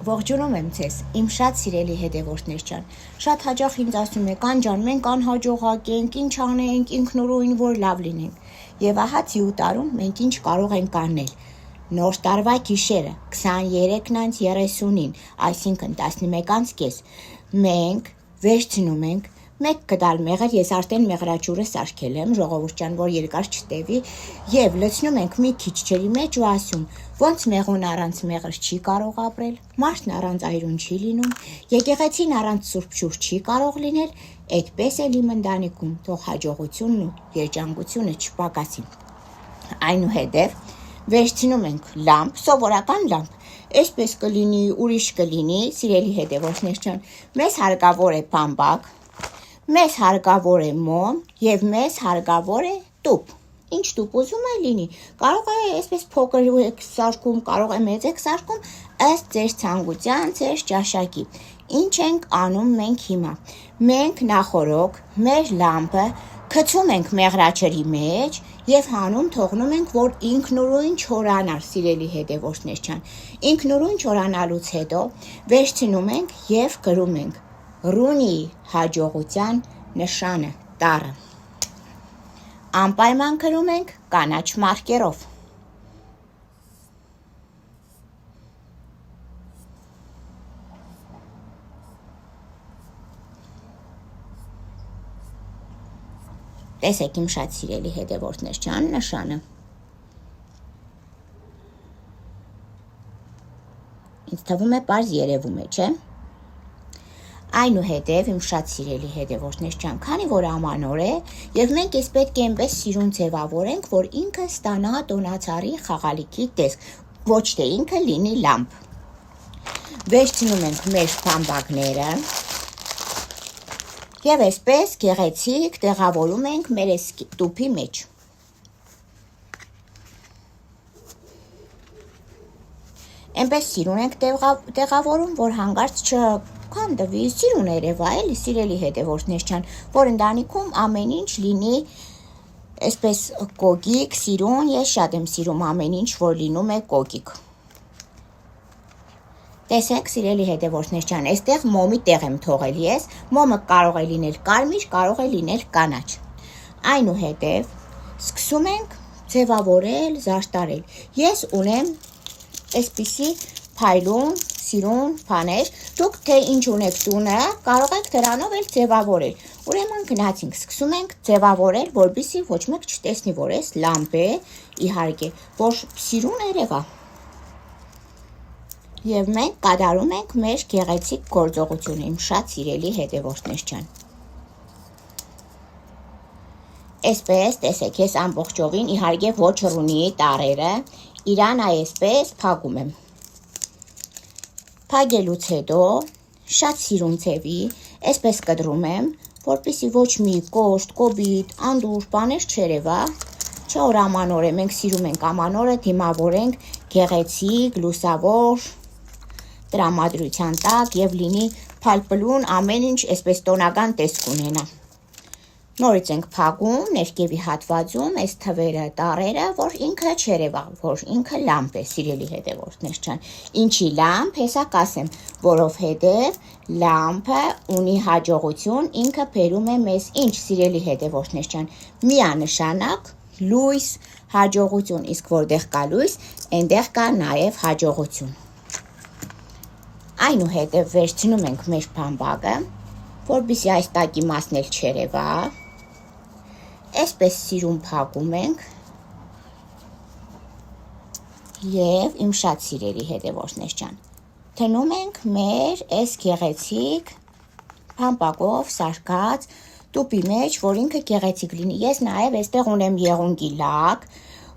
Ողջունում եմ ձեզ, իմ շատ սիրելի հետևորդներ ջան, շատ հաճախ ինձ ասում եք, Ան, մենք անհաջողակ ենք, ինչ անենք, ինքնուրույն, որ լավ լինենք, և ահա ձիու տարում մենք ինչ կարող ենք անել, նոր տարվա գիշերը, 23:30-ին, այսինքն 11:30, մենք վերցնում ենք մեկ կդալ մեղր, ես արդեն մեղրաճուրը սարքել եմ, ժողովուրդ ջան, որ երկար չտևի, և լցնում ենք մի քիչ ջրի մեջ ու ասում, ոնց մեղուն առանց մեղր չի կարող ապրել, մարդն առանց այրուն չի լինում, եկեղեցին առանց սուրբ ջուր չի կարող լինել, այդպես էլ իմ ընտանիքում թող հաջողությունն ու երջանկությունը չպակասի։ Այնուհետև վերցնում ենք լամպ, սովորական լամպ, այսպես կլինի, ուրիշ կլինի, սիրելի հետևորդներ ջան, մեզ հարկավոր է բամբակ, մեզ հարկավոր է մոմ և մեզ հարկավոր է տուփ, ինչ տուփ ուզում է լինի, կարող է այսպես փոքր եք սարքում, կարող է մեծ եք սարքում, ըստ ձեր ցանկության, ձեր ճաշակի։ Ինչ ենք անում մենք հիմա, մենք նախօրոք մեր լամպը գցում ենք մեղրաճրի մեջ և հանում թողնում ենք, որ ինքնուրույն չորանար, սիրելի հետևորդներ ջան, ինքնուրույն չորանալուց հետո վերցնում ենք և գրում ենք Ռունիի հաջողության նշանը տառը, անպայման գրում ենք կանաչ մարկերով։ Տեսեք իմ շատ սիրելի հետևորդներ ջան, նշանը։ Ինձ թվում է պարզ երևում է, չէ՞։ Այնուհետև իմ շատ սիրելի հետևորդներ ջան, քանի որ ամանոր է, և մենք ես պետք է այնպես սիրուն ձևավորենք, որ ինքը ստանա տոնացարի խաղալիքի տեսք, ոչ թե ինքը լինի լամպ։ Վերցնում ենք մեր բամբակները և այսպես գեղեցիկ տեղավորում ենք մեր տուփի մեջ։ Այնպես սիրուն ենք տեղավորում, որ հանկարծ չքանդվի, սիրուն երևա, էլի սիրելի հետևորդներ ջան, որ ընտանիքում ամեն ինչ լինի այսպես կոկիկ, սիրուն, ես շատ եմ սիրում ամեն ինչ, որ լինում է կոկիկ։ Տեսեք, սիրելի հետևորդներ ջան, այստեղ մոմի տեղ եմ թողել ես, մոմը կարող է լինել կարմիր, կարող է լինել կանաչ։ Այնուհետև սկսում ենք ձևավորել, զարդարել։ Ես ունեմ այսպիսի փայլուն, սիրուն բաներ, դուք թե ինչ ունեք տունը, կարող եք դրանով էլ ձևավորել։ Ուրեմն գնացինք, սկսում ենք ձևավորել, որպեսզի ոչ մեկ չտեսնի, որ այս լամպ է, իհարկե, որ սիրուն երևա։ Եվ մենք կատարում ենք մեր գեղեցիկ գործողությունը, իմ շատ սիրելի հետևորդներ ջան։ Այսպես, տեսեք, ես ամբողջովին, իհարկե ոչ Ռունիի տառերը, իրան այսպես փակում եմ։ Փակելուց հետո, շատ սիրուն ձևի, այսպես կտրում եմ, որպեսզի ոչ մի կոշտ, կոպիտ, անդուր բաներ չերևա, չէ՞ որ ամանոր է, մենք սիրում ենք ամանորը դիմավորենք գեղեցիկ, լուսավոր տրամադրության տակ և լինի փալպլուն, ամեն ինչ այսպես տոնական տեսք ունենա։ Նորից ենք փակում, ներքևի հատվածում, այս թվերը, տառերը, որ ինքը չերևա, որ ինքը լամպ է, սիրելի հետևորդներ ջան։ Ինչի լամպ, հեսա կասեմ, որովհետև լամպը ունի հաջողություն, ինքը բերում է մեզ ինչ, սիրելի հետևորդներ ջան, միանշանակ լույս, հաջողություն, իսկ որտեղ կա լույս, այնտեղ կա նաև հաջողություն։ Այնուհետև վերցնում ենք մեր բամբակը, որպեսզի այս տակի մասն էլ չերևա, այսպես սիրուն փակում ենք և իմ շատ սիրելի հետևորդներ ջան, դնում ենք մեր այս գեղեցիկ բամբակով սարքած տուփի մեջ, որ ինքը գեղեցիկ լինի։ Ես նաև այստեղ ունեմ եղունգի լակ,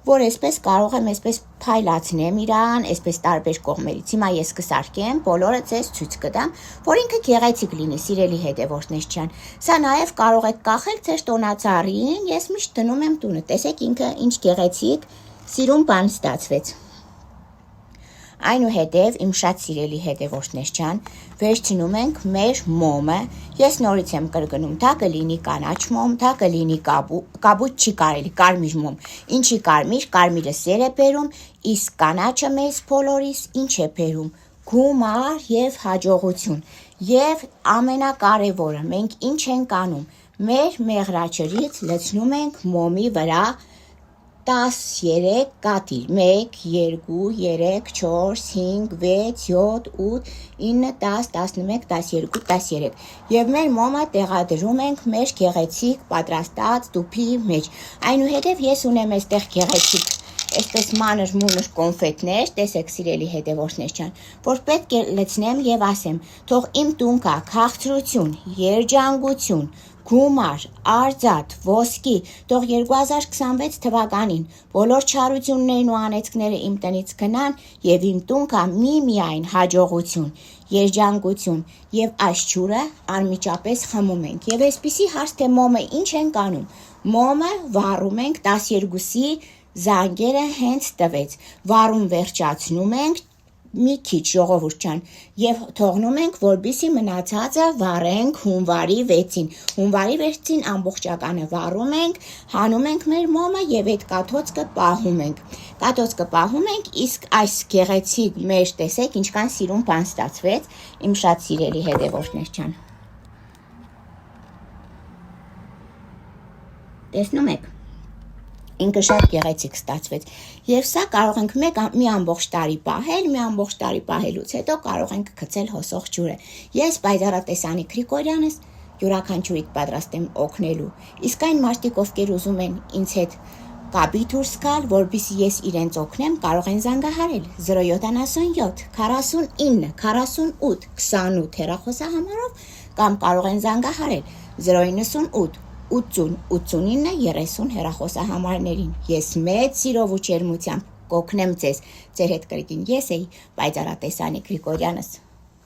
որ այսպես կարող եմ այսպես փայլացնեմ իրան, այսպես տարբեր կողմերից։ Հիմա ես կսարքեմ, բոլորը ձեզ ցույց կտամ, որ ինքը գեղեցիկ լինի, սիրելի հետևորդներ ջան։ Սա նաև կարող եք կախել ձեր տոնածառին, ես միշտ դնում եմ տունը։ Տեսեք ինքը ինչ գեղեցիկ, սիրուն բան ստացվեց։ Այնուհետև իմ շատ սիրելի հետևորդներ ջան, վերցնում ենք մեր մոմը, ես նորից եմ կրկնում, դա կլինի կանաչ մոմ, դա կլինի կապույտ չի կարելի, կարմիր մոմ, ինչի կարմիր, կարմիրը սեր է բերում, իսկ կանաչը մեզ բոլորիս ինչ է բերում, գումար եւ հաջողություն։ Եվ ամենակարևորը, մենք ինչ ենք անում, մեր մեղրաճրից լցնում ենք մոմի վրա 13 կաթիլ, 1, 2, 3, 4, 5, 6, 7, 8, 9, 10, 11, 12, 13 և մեր մոմը տեղադրում ենք մեր գեղեցիկ պատրաստած տուփի մեջ, այնուհետև ես ունեմ այստեղ գեղեցիկ այսպես մանր մունր կոնֆետներ, տեսեք սիրելի հետևորդներ ջան, որ պետք է լցնեմ եւ ասեմ, թող իմ տունկա քաղցրություն, երջանկություն, գումար, արձատ, ոսկի, թող 2026 թվականին բոլոր չարություններն ու անեծքները իմ տնից գնան եւ իմ տունկա միայն հաջողություն, երջանկություն եւ այս ջուրը անմիջապես խմում ենք։ Եվ այսպիսի հարց թե մոմը ինչ ենք անում։ Մոմը վառում ենք 12-ի զանգերը հենց տվեց, վառում վերջացնում ենք մի քիչ ժողովուրդ ջան եւ թողնում ենք որպեսզի մնացածը վառենք հունվարի 6-ին։ Հունվարի 6-ին ամբողջականը վառում ենք, հանում ենք մեր մոմը եւ այդ կաթոցքը պահում ենք։ Կաթոցքը պահում ենք, իսկ այս գեղեցիկ մեր տեսեք ինչքան սիրուն բան ստացվեց, իմ շատ սիրելի հետևորդներ ջան։ Տեսնում եք։ Ինքը շատ գեղեցիկ ստացվեց եւ սա կարող ենք մի ամբողջ տարի պահել, մի ամբողջ տարի պահելուց հետո կարող ենք գցել հոսող ջուրը։ Ես Բայդարատեսանի Գրիգորյանս յուրաքանչյուրիդ պատրաստ եմ օգնելու։ Իսկ այն մարդիկ, ովքեր ուզում են ինձ հետ կապի դուրս գալ, որպեսզի ես իրենց օգնեմ, կարող են զանգահարել 077 49 48 28 հեռախոսահամարով կամ կարող են զանգահարել 098 80 89 30 հեռախոսահամարներին։ Ես մեծ սիրով ու ջերմությամբ կօգնեմ ձեզ։ Ձեր հետ կրկին ես էի Բայդարատեսանի Գրիգորյանս։